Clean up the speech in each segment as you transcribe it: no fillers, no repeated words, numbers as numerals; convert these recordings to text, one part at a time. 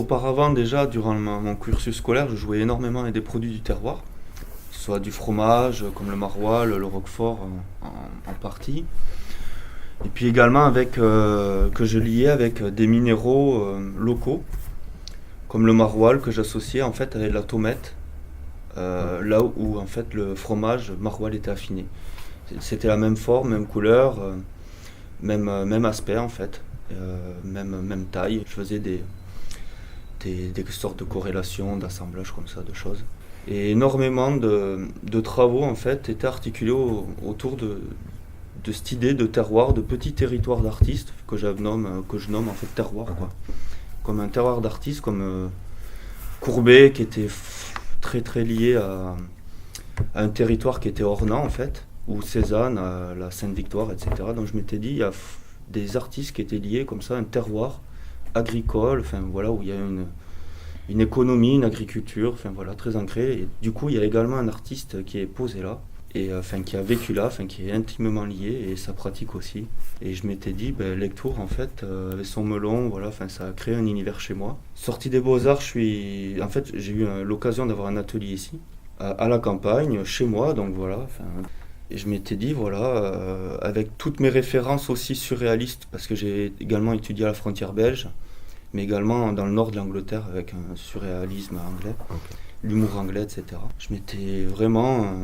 auparavant, déjà, durant mon cursus scolaire, je jouais énormément avec des produits du terroir, que ce soit du fromage, comme le maroilles, le roquefort en partie. Et puis également que je liais avec des minéraux locaux, comme le maroilles que j'associais en fait avec la tomate, là où en fait le fromage maroilles était affiné. C'était la même forme, même couleur, même aspect en fait, même taille. Je faisais des sortes de corrélations, d'assemblages comme ça, de choses. Et énormément de travaux en fait étaient articulés autour de cette idée de terroir, de petit territoire d'artistes que je nomme en fait terroir, quoi. Comme un terroir d'artistes, comme Courbet qui était très très lié à un territoire qui était ornat en fait, ou Cézanne, à la Sainte-Victoire, etc. Donc je m'étais dit, il y a des artistes qui étaient liés comme ça, un terroir agricole, enfin voilà, où il y a une économie, une agriculture, enfin voilà, très ancrée. Et du coup, il y a également un artiste qui est posé là, et qui a vécu là, qui est intimement lié, et sa pratique aussi. Et je m'étais dit, Lectoure, en fait, avec son melon, voilà, ça a créé un univers chez moi. Sorti des Beaux-Arts, j'ai eu l'occasion d'avoir un atelier ici, à la campagne, chez moi, donc voilà. Et je m'étais dit, voilà, avec toutes mes références aussi surréalistes, parce que j'ai également étudié à la frontière belge, mais également dans le nord de l'Angleterre avec un surréalisme anglais, l'humour anglais, etc. Je m'étais vraiment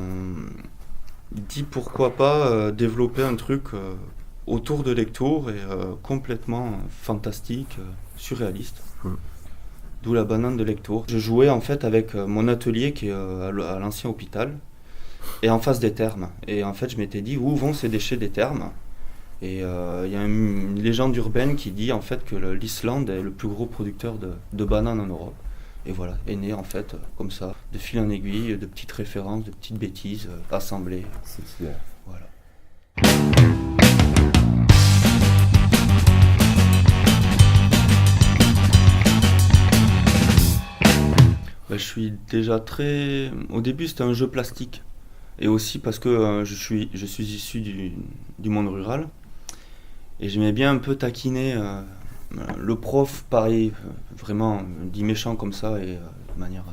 dit pourquoi pas développer un truc autour de Lectoure et complètement fantastique, surréaliste. D'où la banane de Lectoure. Je jouais en fait avec mon atelier qui est à l'ancien hôpital et en face des thermes. Et en fait je m'étais dit où vont ces déchets des thermes. Et il y a une légende urbaine qui dit en fait que l'Islande est le plus gros producteur de bananes en Europe. Et voilà, est né en fait comme ça, de fil en aiguille, de petites références, de petites bêtises assemblées. C'est clair. Voilà. Je suis déjà très... Au début c'était un jeu plastique. Et aussi parce que je suis issu du monde rural. Et j'aimais bien un peu taquiner le prof, pareil, vraiment dit méchant comme ça et de manière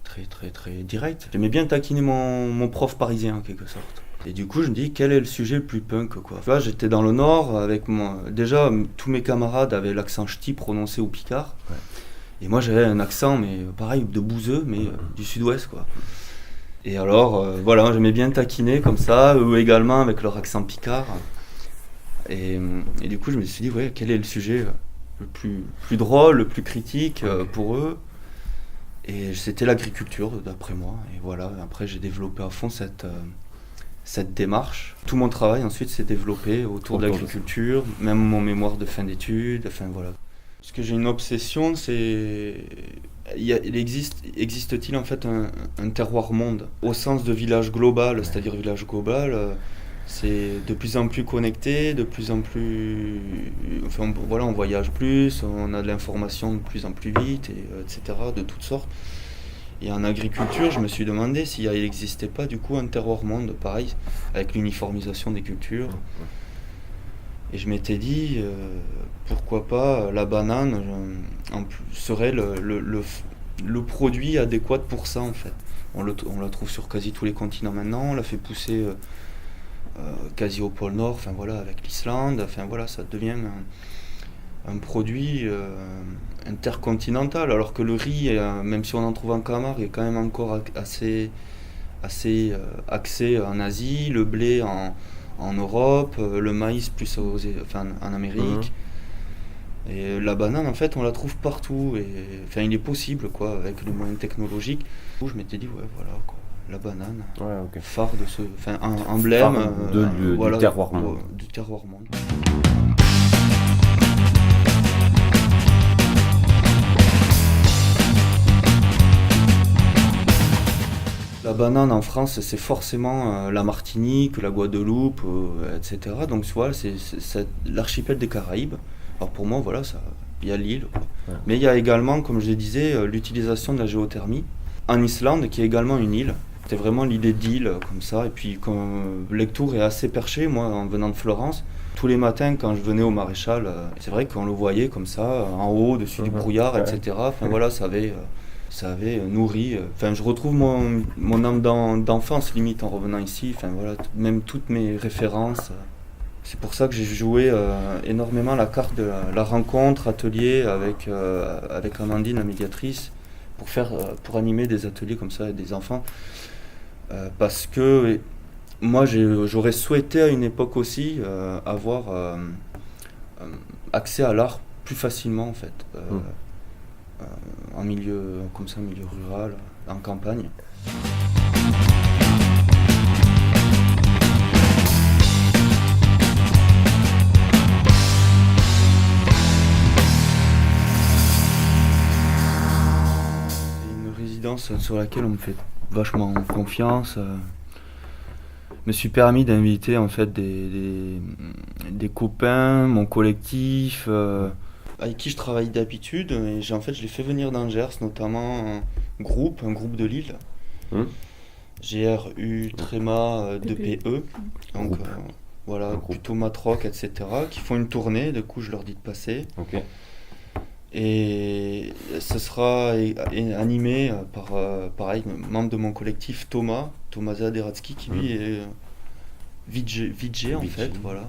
très directe. J'aimais bien taquiner mon prof parisien en quelque sorte. Et du coup je me dis quel est le sujet le plus punk, quoi. Tu vois, j'étais dans le nord avec déjà tous mes camarades avaient l'accent ch'ti prononcé au picard. Ouais. Et moi j'avais un accent mais pareil de bouseux mais du sud-ouest, quoi. Et alors voilà, j'aimais bien taquiner comme ça, eux également avec leur accent picard. Et du coup, je me suis dit, ouais, quel est le sujet le plus drôle, le plus critique pour eux. Et c'était l'agriculture, d'après moi. Et voilà, après, j'ai développé à fond cette démarche. Tout mon travail, ensuite, s'est développé autour de l'agriculture, même mon mémoire de fin d'études, enfin voilà. Parce que j'ai une obsession, c'est... Existe-t-il en fait un terroir monde au sens de village global, c'est-à-dire village global, c'est de plus en plus connecté, de plus en plus... Enfin voilà, on voyage plus, on a de l'information de plus en plus vite, etc., de toutes sortes. Et en agriculture, je me suis demandé s'il n'existait pas du coup un terroir monde, pareil, avec l'uniformisation des cultures. Et je m'étais dit, pourquoi pas la banane serait le produit adéquat pour ça en fait. On la trouve sur quasi tous les continents maintenant, on la fait pousser quasi au pôle Nord, enfin voilà, avec l'Islande, enfin voilà, ça devient un produit intercontinental, alors que le riz, même si on en trouve en Camargue, est quand même encore assez axé en Asie, le blé en Europe, le maïs plus en Amérique. Et la banane, en fait, on la trouve partout. Et enfin, il est possible, quoi, avec les moyens technologiques. Je m'étais dit, ouais, voilà, quoi, la banane, phare de ce, enfin, emblème du terroir monde. Du terroir monde. La banane en France, c'est forcément la Martinique, la Guadeloupe, etc. Donc voilà, c'est l'archipel des Caraïbes. Alors pour moi, voilà, il y a l'île. Ouais. Mais il y a également, comme je le disais, l'utilisation de la géothermie en Islande, qui est également une île. C'était vraiment l'idée d'île comme ça. Et puis quand Lectoure est assez perché, moi en venant de Florence, tous les matins quand je venais au Maréchal, c'est vrai qu'on le voyait comme ça, en haut, dessus du brouillard, etc. Enfin voilà, ça avait nourri. Enfin, je retrouve mon âme d'enfance limite en revenant ici. Enfin voilà, même toutes mes références. C'est pour ça que j'ai joué énormément la carte de la rencontre, atelier avec Amandine, la médiatrice, pour animer des ateliers comme ça avec des enfants. Parce que moi j'aurais souhaité à une époque aussi avoir accès à l'art plus facilement en fait. En milieu comme ça, milieu rural, en campagne. Sur laquelle on me fait vachement confiance. Je me suis permis d'inviter en fait des copains, mon collectif, avec qui je travaille d'habitude. Et je les fais venir d'Angers, notamment un groupe de Lille. GRU Tréma 2PE. Donc voilà, plutôt matrock, etc. Qui font une tournée, du coup je leur dis de passer. Okay. Et ce sera animé par, pareil, membre de mon collectif Thomas Zaderatsky, qui lui est VJ en fait, voilà.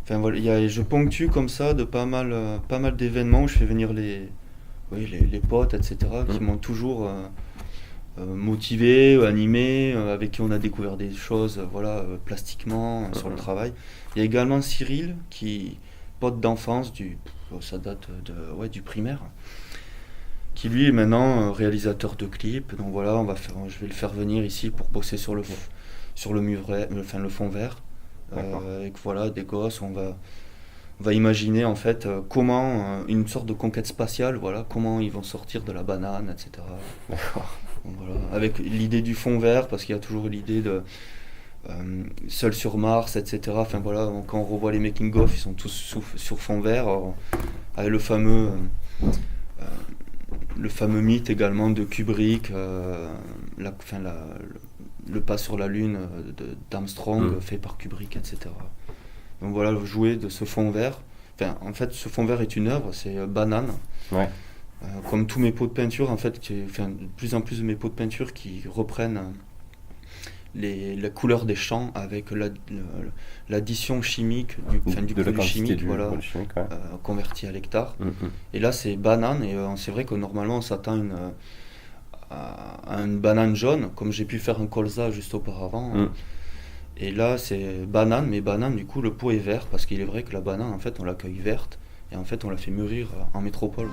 Enfin, voilà, je ponctue comme ça de pas mal d'événements où je fais venir les potes, etc., qui m'ont toujours motivé, animé, avec qui on a découvert des choses, plastiquement, sur le travail. Il y a également Cyril, pote d'enfance, ça date du primaire, qui lui est maintenant réalisateur de clips. Donc voilà, je vais le faire venir ici pour bosser sur le fond vert. Avec des gosses, on va imaginer en fait comment une sorte de conquête spatiale, comment ils vont sortir de la banane, etc. D'accord. Donc, avec l'idée du fond vert, parce qu'il y a toujours l'idée de Seul sur Mars, etc. Enfin voilà, quand on revoit les making-of, ils sont tous sur fond vert, avec le fameux mythe également de Kubrick, le pas sur la Lune d'Armstrong fait par Kubrick, etc. Donc voilà, jouer de ce fond vert. Enfin, en fait, ce fond vert est une œuvre, c'est Banane. Ouais. Comme tous mes pots de peinture, en fait, de plus en plus de mes pots de peinture qui reprennent la couleur des champs avec l'addition chimique du produit chimique, converti à l'hectare. Et là c'est banane, et c'est vrai que normalement on s'attend à une banane jaune, comme j'ai pu faire un colza juste auparavant. Et là c'est banane, mais banane du coup le pot est vert, parce qu'il est vrai que la banane en fait on la cueille verte, et en fait on la fait mûrir en métropole.